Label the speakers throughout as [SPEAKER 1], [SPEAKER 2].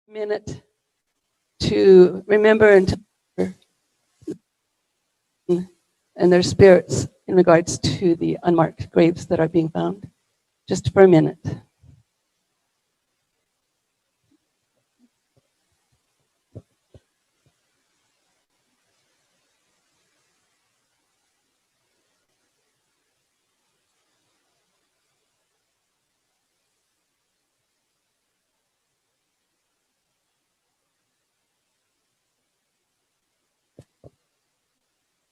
[SPEAKER 1] minute to remember and their spirits in regards to the unmarked graves that are being found. Just for a minute.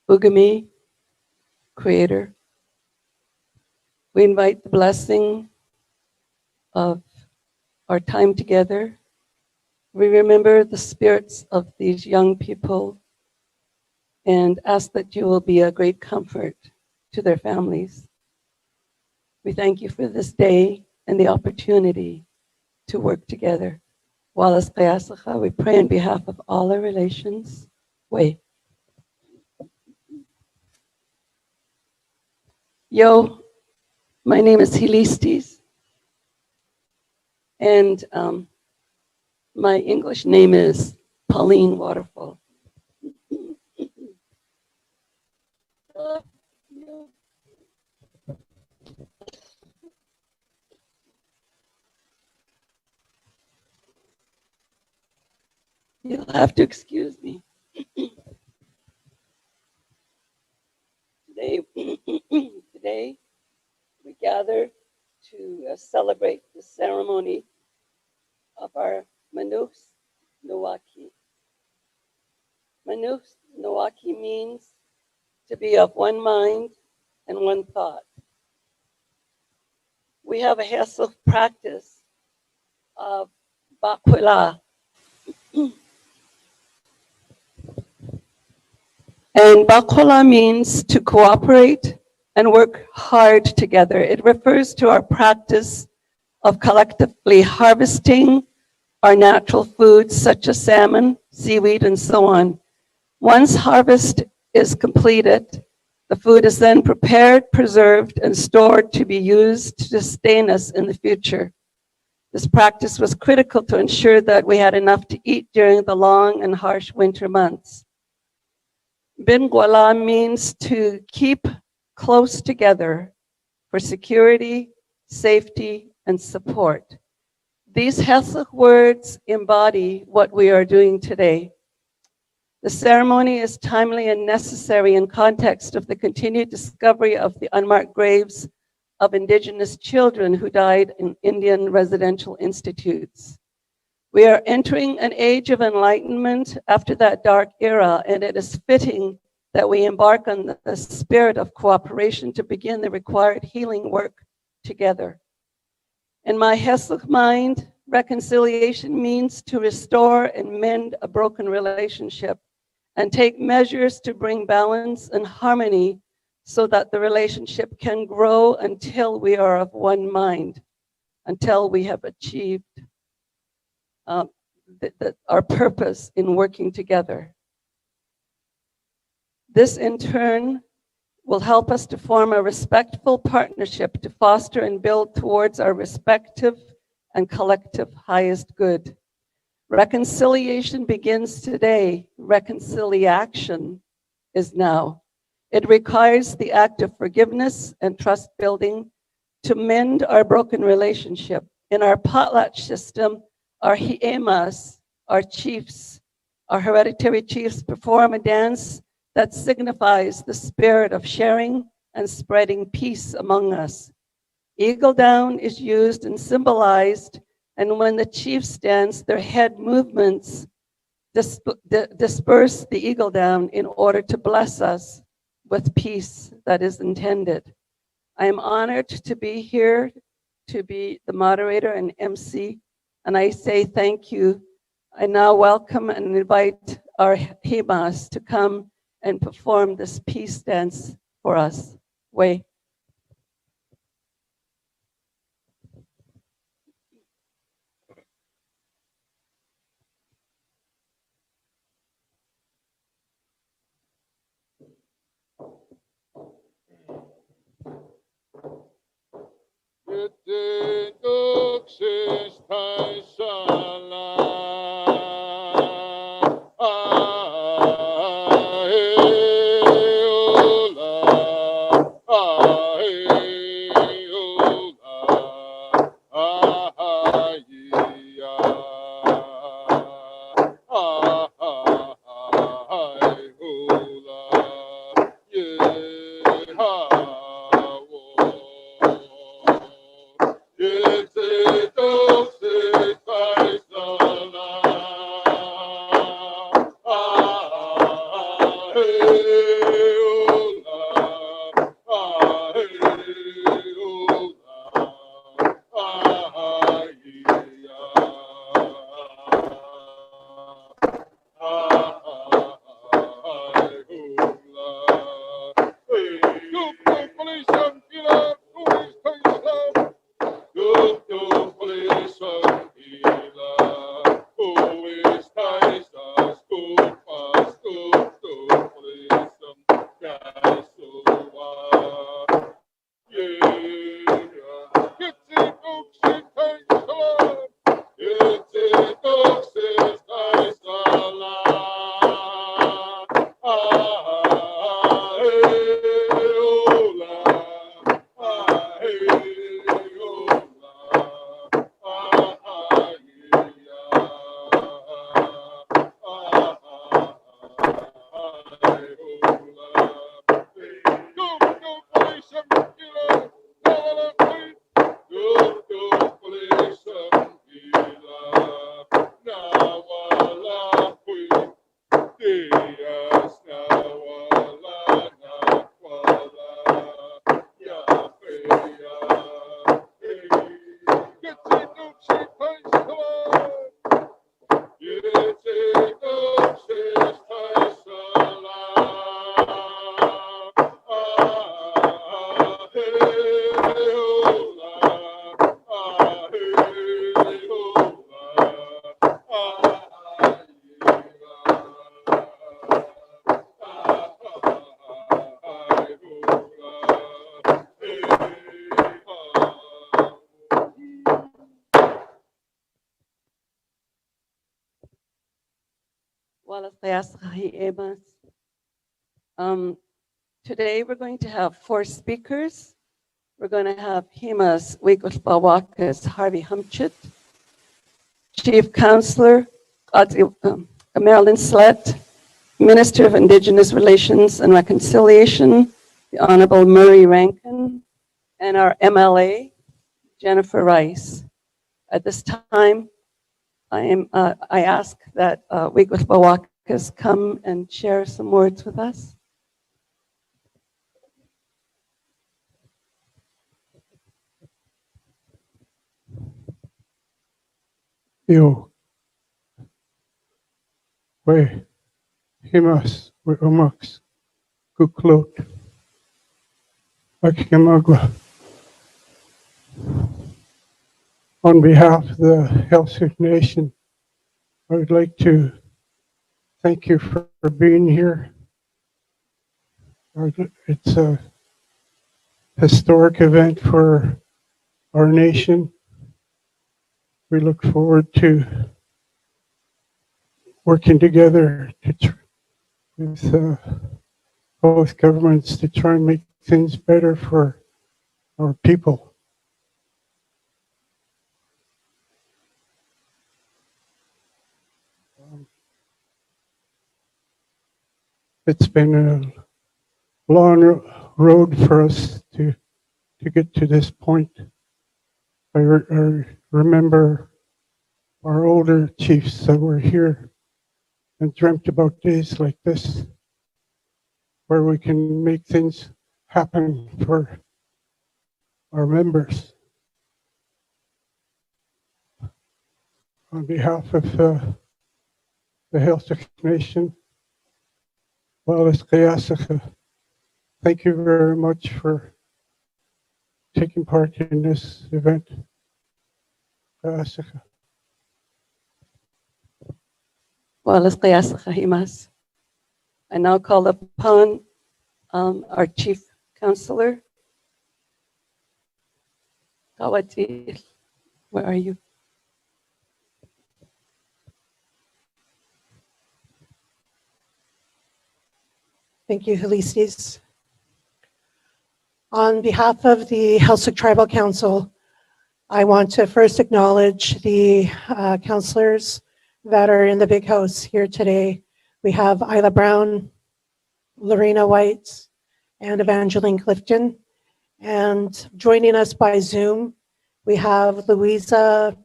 [SPEAKER 1] Ugami, Creator, we invite the blessing of our time together. We remember the spirits of these young people and ask that you will be a great comfort to their families. We thank you for this day and the opportunity to work together. Wallace Kayasacha, we pray on behalf of all our relations. Wait. Yo, my name is Helistes, and my English name is Pauline Waterfall. You'll have to excuse me. Today we gather to celebrate the ceremony of our Manus Nawaki. Manus Nawaki means to be of one mind and one thought. We have a Heiltsuk practice of Bakwila. And Bakwila means to cooperate and work hard together. It refers to our practice of collectively harvesting our natural foods such as salmon, seaweed, and so on. Once harvest is completed, the food is then prepared, preserved, and stored to be used to sustain us in the future. This practice was critical to ensure that we had enough to eat during the long and harsh winter months. Bingwala means to keep close together for security, safety, and support. These Heiltsuk words embody what we are doing today. The ceremony is timely and necessary in context of the continued discovery of the unmarked graves of Indigenous children who died in Indian residential institutes. We are entering an age of enlightenment after that dark era, and it is fitting that we embark on the spirit of cooperation to begin the required healing work together. In my Heiltsuk mind, reconciliation means to restore and mend a broken relationship and take measures to bring balance and harmony so that the relationship can grow until we are of one mind, until we have achieved our purpose in working together. This in turn will help us to form a respectful partnership to foster and build towards our respective and collective highest good. Reconciliation begins today. Reconciliation is now. It requires the act of forgiveness and trust building to mend our broken relationship. In our potlatch system, our hiemas, our chiefs, our hereditary chiefs perform a dance that signifies the spirit of sharing and spreading peace among us. Eagle down is used and symbolized, and when the chiefs dance, their head movements disperse the eagle down in order to bless us with peace that is intended. I am honored to be here, to be the moderator and MC, and I say thank you. I now welcome and invite our Himas to come and perform this peace dance for us. Way.
[SPEAKER 2] Sala
[SPEAKER 1] Today we're going to have 4 speakers. We're going to have Himas Wigwasbawaka's Harvey Humchit, Chief Counselor Marilyn Slett, Minister of Indigenous Relations and Reconciliation, the Honorable Murray Rankin, and our MLA, Jennifer Rice. At this time, I ask that Wigwasbawakas come and share some words with us.
[SPEAKER 2] Yo, we Himas, we Umax, Kuklot, Akikamagwa. On behalf of the Heiltsuk Nation, I would like to thank you for being here. It's a historic event for our nation. We look forward to working together with both governments to try and make things better for our people. It's been a long road for us to get to this point. I remember our older chiefs that were here and dreamt about days like this, where we can make things happen for our members. On behalf of the Heiltsuk Nation, thank you very much for taking part in this event.
[SPEAKER 1] I now call upon our Chief Counselor. Kawati, where are you?
[SPEAKER 3] Thank you, Helistes. On behalf of the Heiltsuk Tribal Council, I want to first acknowledge the councillors that are in the big house here today. We have Isla Brown, Lorena White, and Evangeline Clifton. And joining us by Zoom, we have Louisa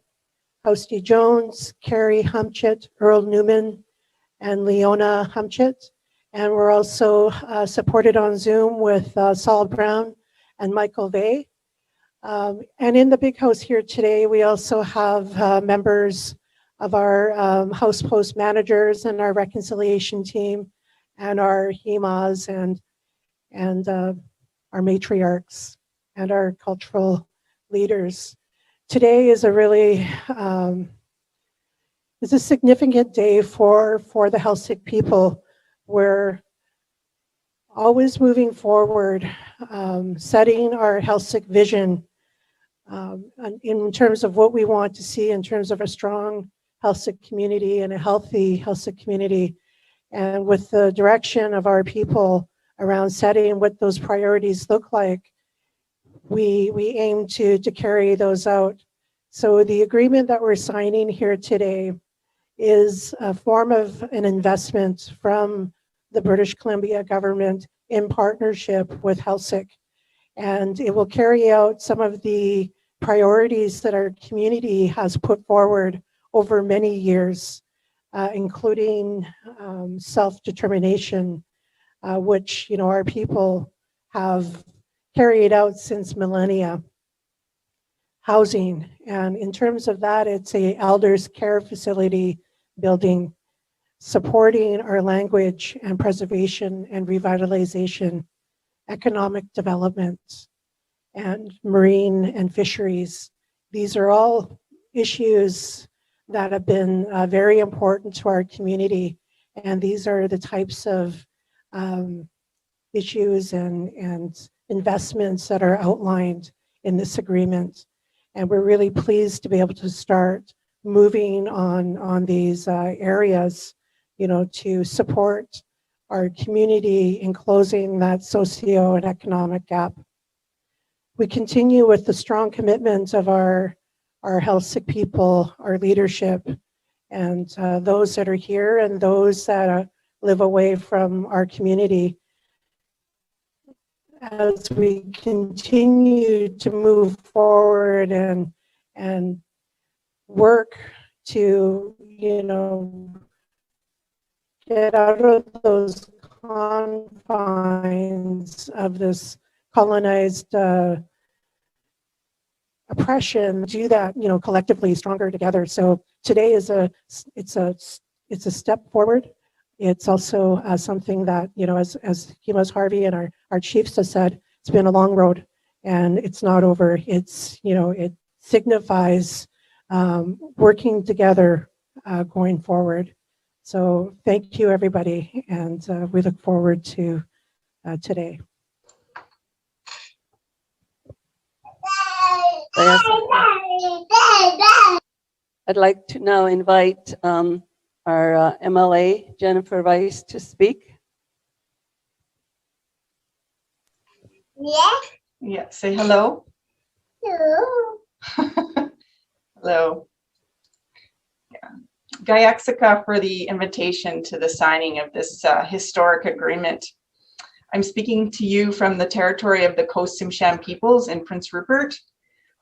[SPEAKER 3] Hosty Jones, Carrie Humchett, Earl Newman, and Leona Humchett. And we're also supported on Zoom with Saul Brown and Michael Vey. And in the big house here today, we also have members of our house post managers and our reconciliation team and our HEMAs and our matriarchs and our cultural leaders. Today is a really it's a significant day for the Heiltsuk people. We're always moving forward, setting our Heiltsuk vision in terms of what we want to see in terms of a strong Heiltsuk community and a healthy Heiltsuk community, and with the direction of our people around setting what those priorities look like, we aim to carry those out. So the agreement that we're signing here today is a form of an investment from the British Columbia government in partnership with Heiltsuk, and it will carry out some of the priorities that our community has put forward over many years, including self-determination, which our people have carried out since millennia. Housing, and in terms of that, it's a elders care facility building, supporting our language and preservation and revitalization, economic development, and marine and fisheries. These are all issues that have been very important to our community, and these are the types of issues and investments that are outlined in this agreement. And we're really pleased to be able to start moving on these areas, to support our community in closing that socio and economic gap. We continue with the strong commitment of our Heiltsuk people, our leadership, and those that are here and those that live away from our community, as we continue to move forward and work to, get out of those confines of this colonized oppression, do that, collectively, stronger together. So today is it's a step forward. It's also something that, as Hemas Harvey and our chiefs have said, it's been a long road and it's not over. It's, it signifies working together going forward. So thank you, everybody, and we look forward to today.
[SPEAKER 1] I'd like to now invite our MLA, Jennifer Weiss, to speak.
[SPEAKER 4] Yeah, say hello. Hello. Yeah. Gayaksika for the invitation to the signing of this historic agreement. I'm speaking to you from the territory of the Coast Tsimshian peoples in Prince Rupert.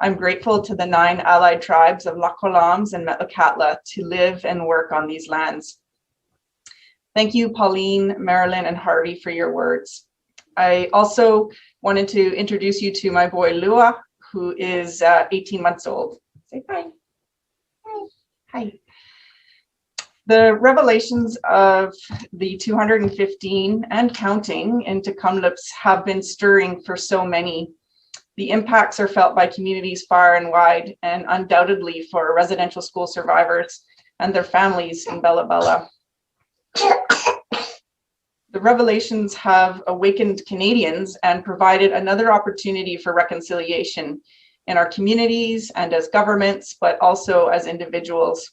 [SPEAKER 4] I'm grateful to the 9 allied tribes of Lakwalams and Metlakatla to live and work on these lands. Thank you, Pauline, Marilyn, and Harvey, for your words. I also wanted to introduce you to my boy Lua, who is 18 months old. Say hi. Hi. Hi. The revelations of the 215 and counting into Kamloops have been stirring for so many. The impacts are felt by communities far and wide, and undoubtedly for residential school survivors and their families in Bella Bella. The revelations have awakened Canadians and provided another opportunity for reconciliation in our communities and as governments, but also as individuals.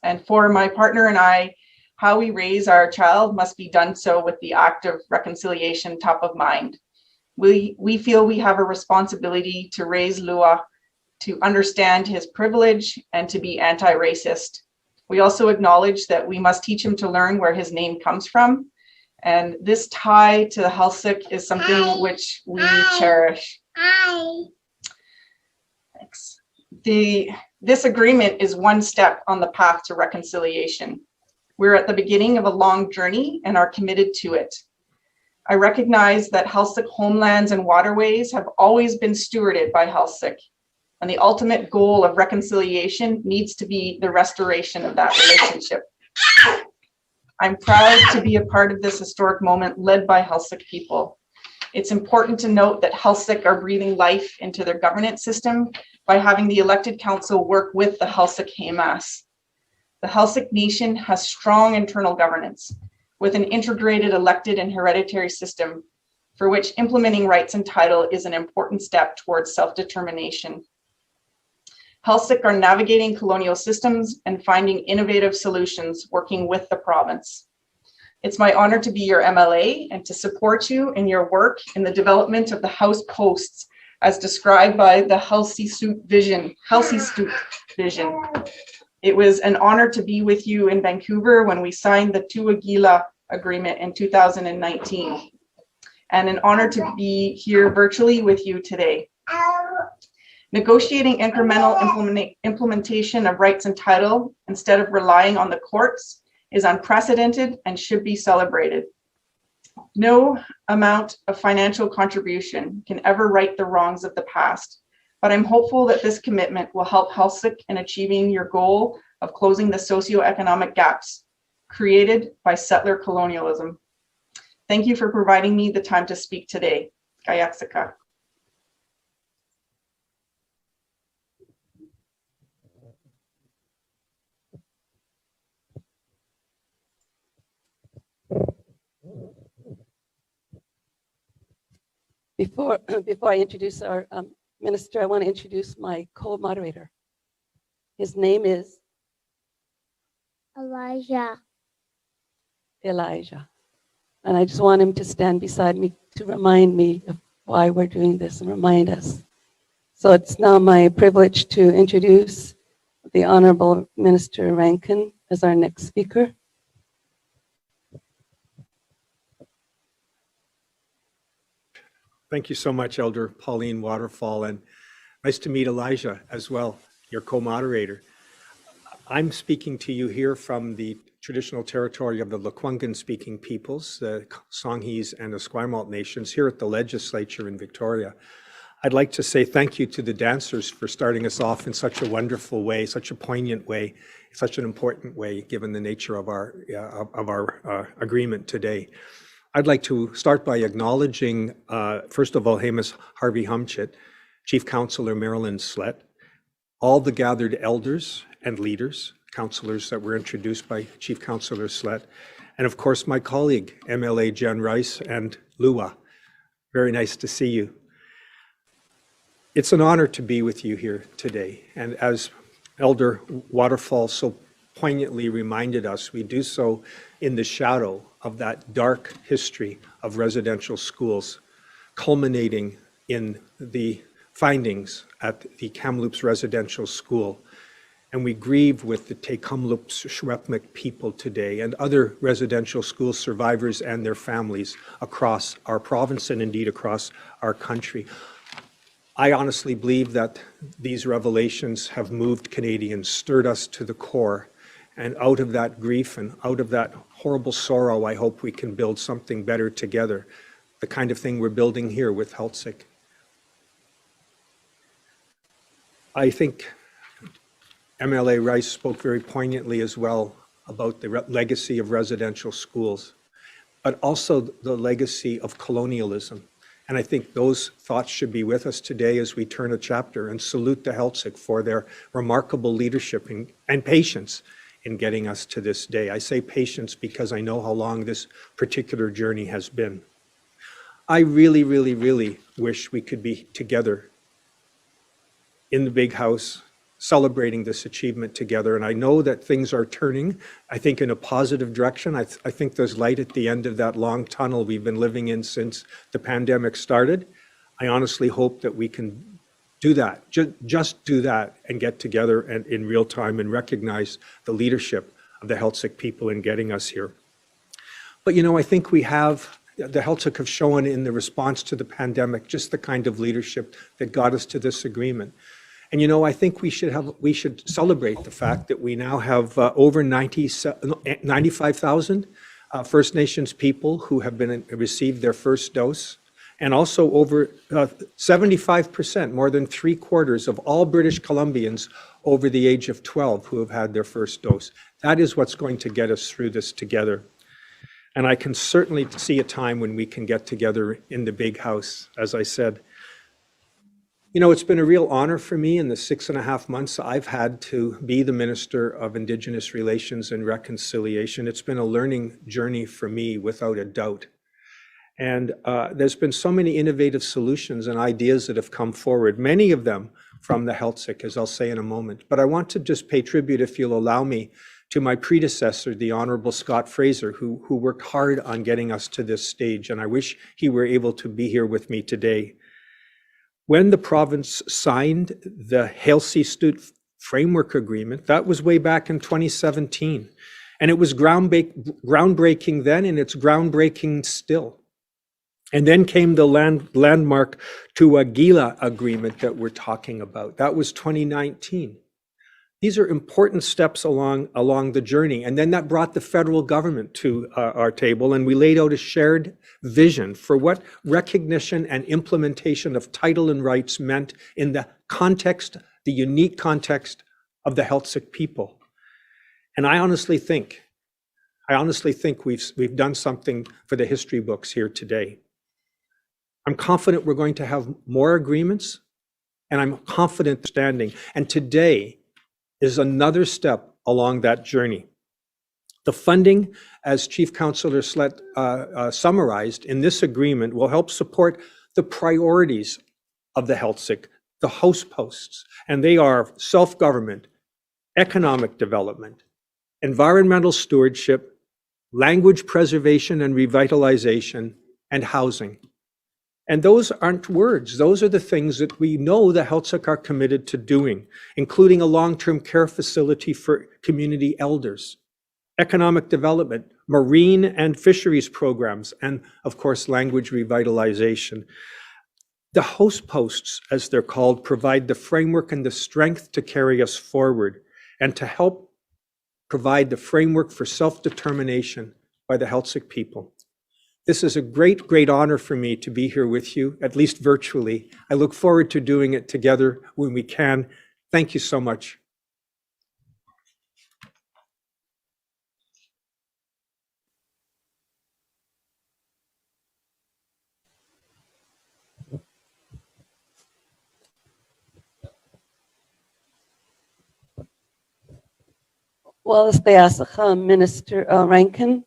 [SPEAKER 4] And for my partner and I, how we raise our child must be done so with the act of reconciliation top of mind. We feel we have a responsibility to raise Lua to understand his privilege and to be anti-racist. We also acknowledge that we must teach him to learn where his name comes from And this tie to the Heiltsuk is something which we cherish. Thanks. This agreement is one step on the path to reconciliation. We're at the beginning of a long journey and are committed to it. I recognize that Heiltsuk homelands and waterways have always been stewarded by Heiltsuk, and the ultimate goal of reconciliation needs to be the restoration of that relationship. I'm proud to be a part of this historic moment led by Heiltsuk people. It's important to note that Heiltsuk are breathing life into their governance system by having the elected council work with the Heiltsuk Heimas. The Heiltsuk Nation has strong internal governance with an integrated elected and hereditary system for which implementing rights and title is an important step towards self-determination. Heiltsuk are navigating colonial systems and finding innovative solutions working with the province. It's my honor to be your MLA and to support you in your work in the development of the House posts as described by the Heiltsuk vision. It was an honor to be with you in Vancouver when we signed the Tuagila agreement in 2019, and an honor to be here virtually with you today. Negotiating incremental implementation of rights and title instead of relying on the courts is unprecedented and should be celebrated. No amount of financial contribution can ever right the wrongs of the past, but I'm hopeful that this commitment will help Heiltsuk in achieving your goal of closing the socioeconomic gaps created by settler colonialism. Thank you for providing me the time to speak today. Gayaksika.
[SPEAKER 1] Before I introduce our minister, I want to introduce my co-moderator. His name is
[SPEAKER 5] Elijah.
[SPEAKER 1] Elijah. And I just want him to stand beside me to remind me of why we're doing this and remind us. So it's now my privilege to introduce the Honorable Minister Rankin as our next speaker.
[SPEAKER 6] Thank you so much, Elder Pauline Waterfall, and nice to meet Elijah as well, your co-moderator. I'm speaking to you here from the traditional territory of the Lekwungen-speaking peoples, the Songhees and the Esquimalt nations, here at the legislature in Victoria. I'd like to say thank you to the dancers for starting us off in such a wonderful way, such a poignant way, such an important way, given the nature of our agreement today. I'd like to start by acknowledging, first of all, Hamish Harvey Humchit, Chief Councillor Marilyn Slett, all the gathered elders and leaders, councillors that were introduced by Chief Councillor Slett, and of course my colleague, MLA Jen Rice and Lua. Very nice to see you. It's an honor to be with you here today, and as Elder Waterfall so poignantly reminded us, we do so in the shadow of that dark history of residential schools, culminating in the findings at the Kamloops Residential School. And we grieve with the Kamloops Shwepmik people today and other residential school survivors and their families across our province and indeed across our country. I honestly believe that these revelations have moved Canadians, stirred us to the core. And out of that grief and out of that horrible sorrow, I hope we can build something better together, the kind of thing we're building here with Heiltsuk. I think MLA Rice spoke very poignantly as well about the legacy of residential schools, but also the legacy of colonialism. And I think those thoughts should be with us today as we turn a chapter and salute the Heiltsuk for their remarkable leadership and patience in getting us to this day. I say patience because I know how long this particular journey has been. I really, really, really wish we could be together in the big house, celebrating this achievement together. And I know that things are turning, I think, in a positive direction. I think there's light at the end of that long tunnel we've been living in since the pandemic started. I honestly hope that we can do that, just do that and get together and in real time and recognize the leadership of the Heiltsuk people in getting us here. But, I think the Heiltsuk have shown in the response to the pandemic just the kind of leadership that got us to this agreement. And, I think we should celebrate the fact that we now have over 95,000 First Nations people who have received their first dose, and also over 75%, more than 3/4 of all British Columbians over the age of 12 who have had their first dose. That is what's going to get us through this together. And I can certainly see a time when we can get together in the big house, as I said. It's been a real honor for me in the 6.5 months I've had to be the Minister of Indigenous Relations and Reconciliation. It's been a learning journey for me, without a doubt. And there's been so many innovative solutions and ideas that have come forward, many of them from the Heiltsuk, as I'll say in a moment. But I want to just pay tribute, if you'll allow me, to my predecessor, the Honorable Scott Fraser, who worked hard on getting us to this stage. And I wish he were able to be here with me today. When the province signed the Heiltsuk Framework Agreement, that was way back in 2017. And it was groundbreaking then, and it's groundbreaking still. And then came the landmark Tuagila Agreement that we're talking about. That was 2019. These are important steps along the journey. And then that brought the federal government to our table, and we laid out a shared vision for what recognition and implementation of title and rights meant in the unique context of the Heiltsuk people. And I honestly think we've done something for the history books here today. I'm confident we're going to have more agreements, and I'm confident standing. And today is another step along that journey. The funding, as Chief Councillor Slett summarized in this agreement, will help support the priorities of the Heiltsuk, the host posts, and they are self-government, economic development, environmental stewardship, language preservation and revitalization, and housing. And those aren't words. Those are the things that we know the Heiltsuk are committed to doing, including a long-term care facility for community elders, economic development, marine and fisheries programs, and of course, language revitalization. The host posts, as they're called, provide the framework and the strength to carry us forward and to help provide the framework for self-determination by the Heiltsuk people. This is a great, great honor for me to be here with you, at least virtually. I look forward to doing it together when we can. Thank you so much.
[SPEAKER 1] Well, as the Minister Rankin,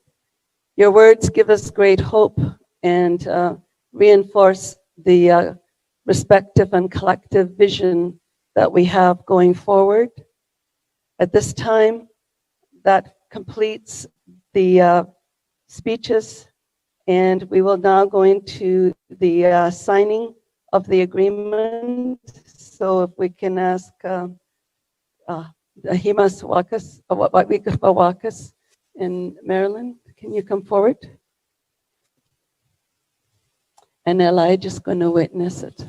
[SPEAKER 1] your words give us great hope and reinforce the respective and collective vision that we have going forward. At this time, that completes the speeches, and we will now go into the signing of the agreement. So if we can ask Himas Wakas in Maryland, can you come forward? And Elijah's going to witness it.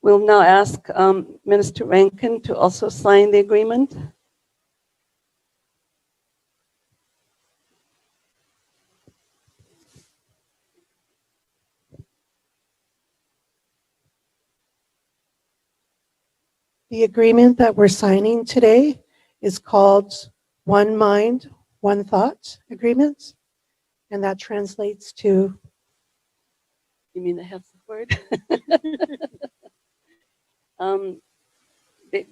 [SPEAKER 1] We'll now ask Minister Rankin to also sign the agreement.
[SPEAKER 3] The agreement that we're signing today is called One Mind, One Thought Agreement, and that translates to
[SPEAKER 1] You mean the Heiltsuk word?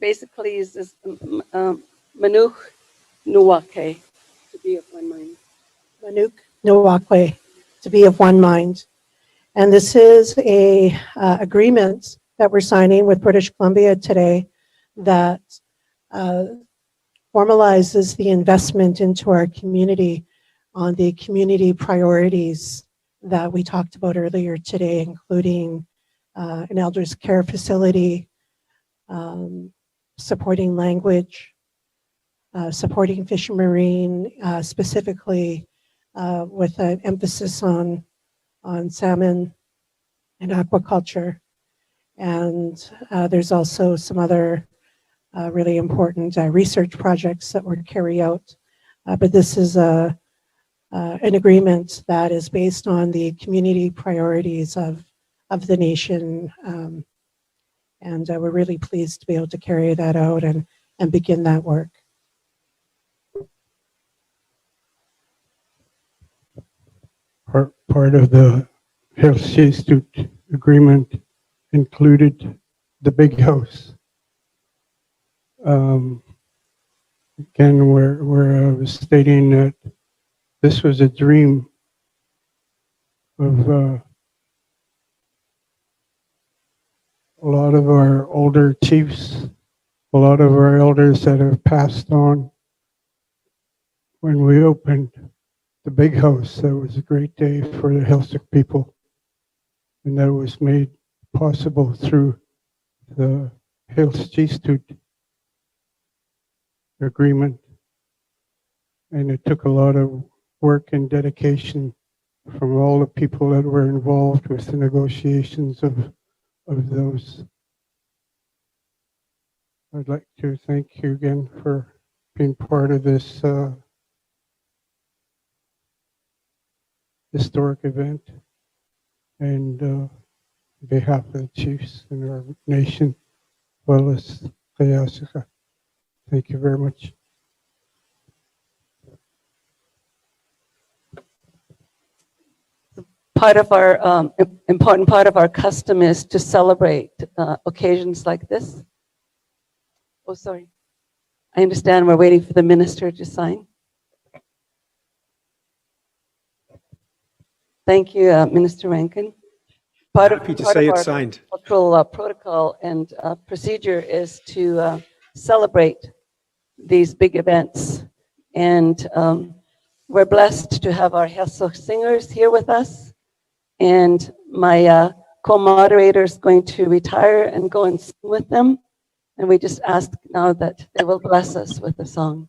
[SPEAKER 1] Basically, is this Manuch Nuwake, to be of one mind.
[SPEAKER 3] Manuk Nowakwe, to be of one mind. And this is a agreement that we're signing with British Columbia today that formalizes the investment into our community on the community priorities that we talked about earlier today, including an elders care facility, supporting language, supporting fish and marine, specifically with an emphasis on salmon and aquaculture. And there's also some other really important research projects that we're carrying out. But this is an agreement that is based on the community priorities of the nation. And we're really pleased to be able to carry that out and begin that work.
[SPEAKER 2] Part of the Heiltsuk agreement included the big house. Again, where I was stating that this was a dream of a lot of our older chiefs, a lot of our elders that have passed on. When we opened the big house, that was a great day for the Heiltsuk people. And that was made possible through the Heiltsuk agreement. And it took a lot of work and dedication from all the people that were involved with the negotiations of those. I'd like to thank you again for being part of this historic event, and on behalf of the chiefs in our nation, well as Heiltsuk. Thank you very much.
[SPEAKER 1] Part of our important part of our custom is to celebrate occasions like this. Oh, sorry. I understand we're waiting for the minister to sign. Thank you, Minister Rankin.
[SPEAKER 6] Happy to say it's
[SPEAKER 1] our
[SPEAKER 6] signed.
[SPEAKER 1] cultural protocol and procedure is to celebrate these big events. And we're blessed to have our Heiltsuk singers here with us. And my co-moderator is going to retire and go and sing with them. And we just ask now that they will bless us with a song.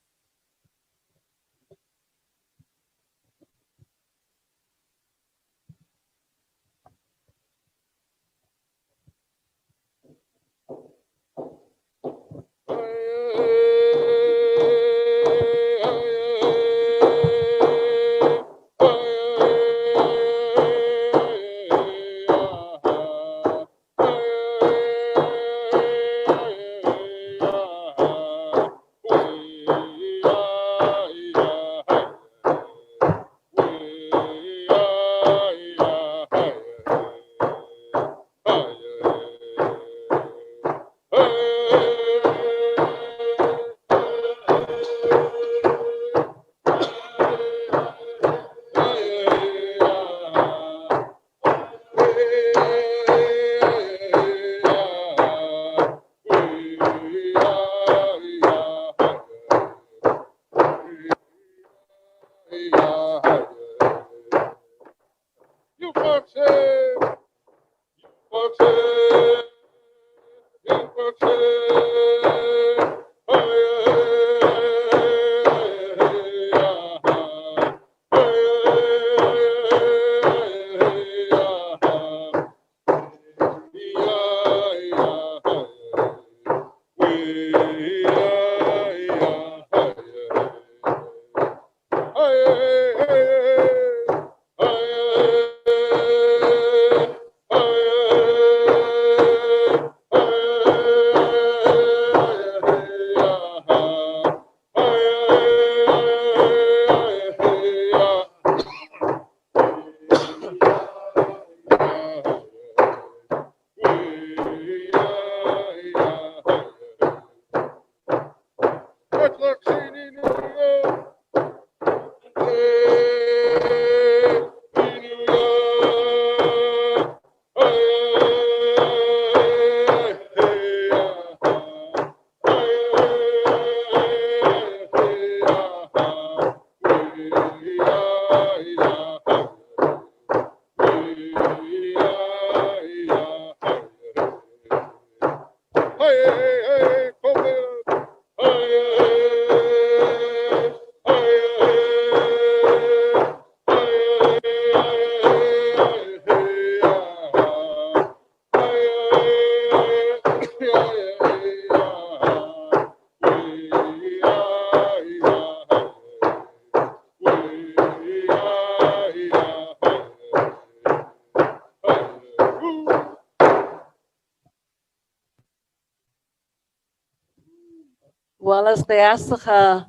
[SPEAKER 1] Wallace de Asacha,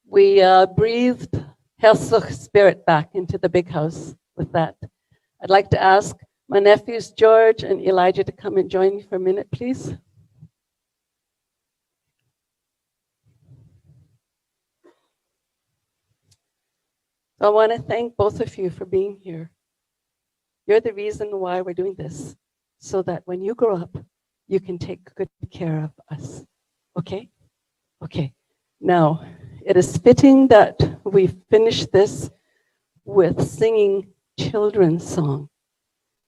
[SPEAKER 1] we breathed Heiltsuk spirit back into the big house with that. I'd like to ask my nephews George and Elijah to come and join me for a minute, please. I want to thank both of you for being here. You're the reason why we're doing this, so that when you grow up, you can take good care of us. Okay? Okay. Now, it is fitting that we finish this with singing children's song.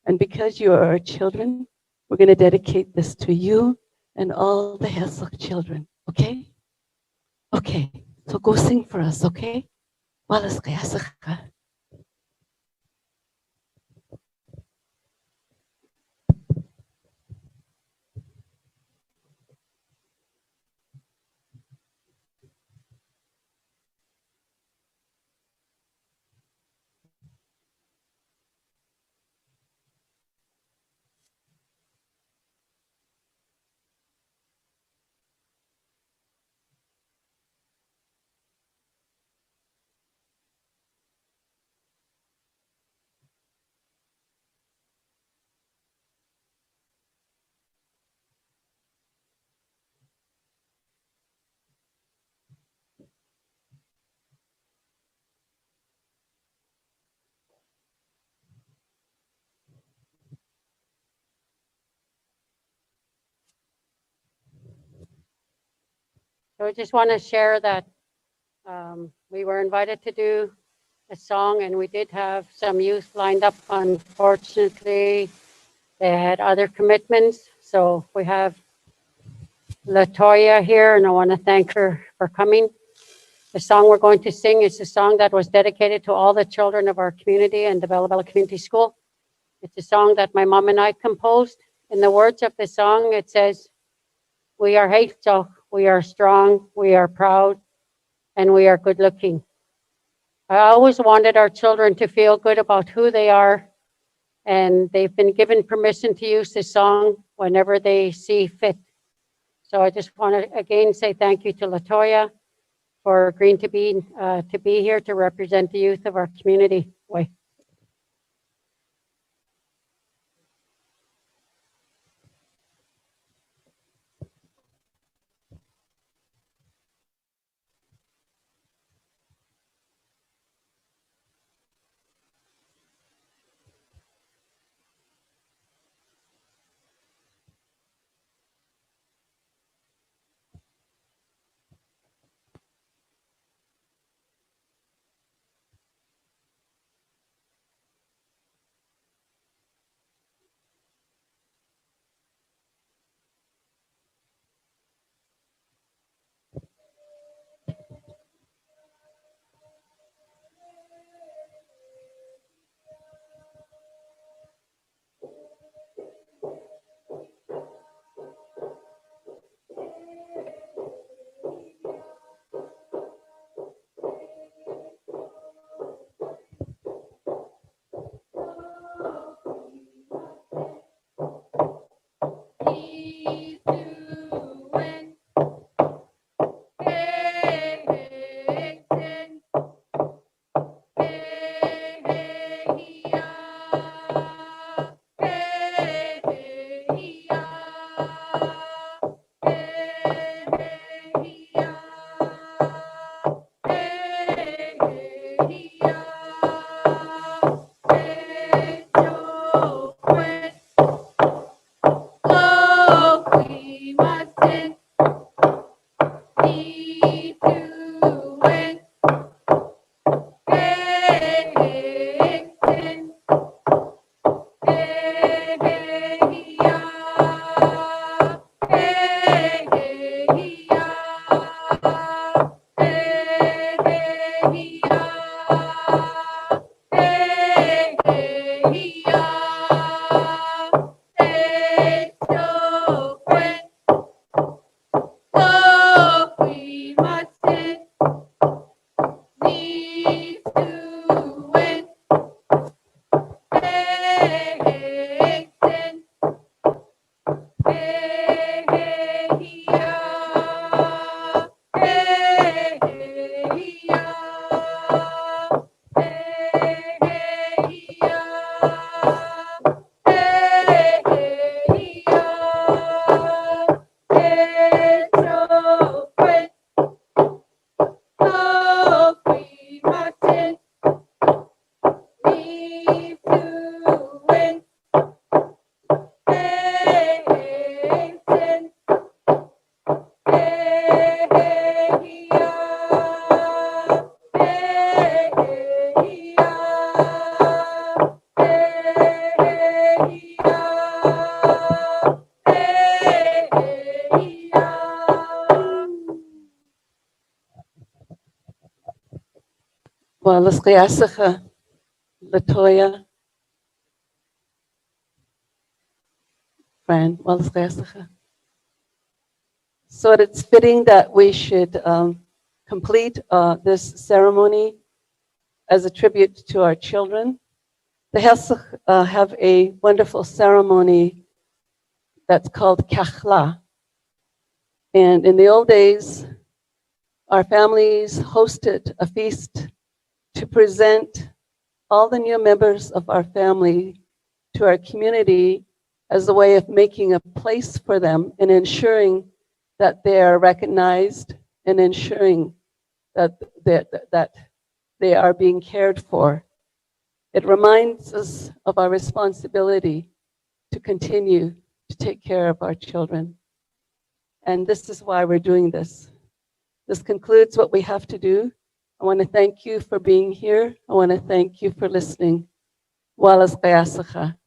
[SPEAKER 1] And because you are our children, we're going to dedicate this to you and all the Heiltsuk children. Okay? Okay. So go sing for us, okay? Wallace Kayasaka.
[SPEAKER 5] So I just want to share that we were invited to do a song, and we did have some youth lined up. Unfortunately, they had other commitments. So we have Latoya here, and I want to thank her for coming. The song we're going to sing is a song that was dedicated to all the children of our community and the Bella Bella Community School. It's a song that my mom and I composed. In the words of the song, it says, "We are Heiltsuk, we are strong, we are proud, and we are good looking." I always wanted our children to feel good about who they are, and they've been given permission to use this song whenever they see fit. So I just want to again say thank you to Latoya for agreeing to be here to represent the youth of our community. Way.
[SPEAKER 1] Wallace Qiyasacha, Latoya, Fran, Wallace Qiyasacha. So it's fitting that we should complete this ceremony as a tribute to our children. The Heiltsuk have a wonderful ceremony that's called Kachla. And in the old days, our families hosted a feast to present all the new members of our family to our community as a way of making a place for them and ensuring that they are recognized and ensuring that they are being cared for. It reminds us of our responsibility to continue to take care of our children. And this is why we're doing this. This concludes what we have to do. I want to thank you for being here. I want to thank you for listening. Wallace Qiyasacha.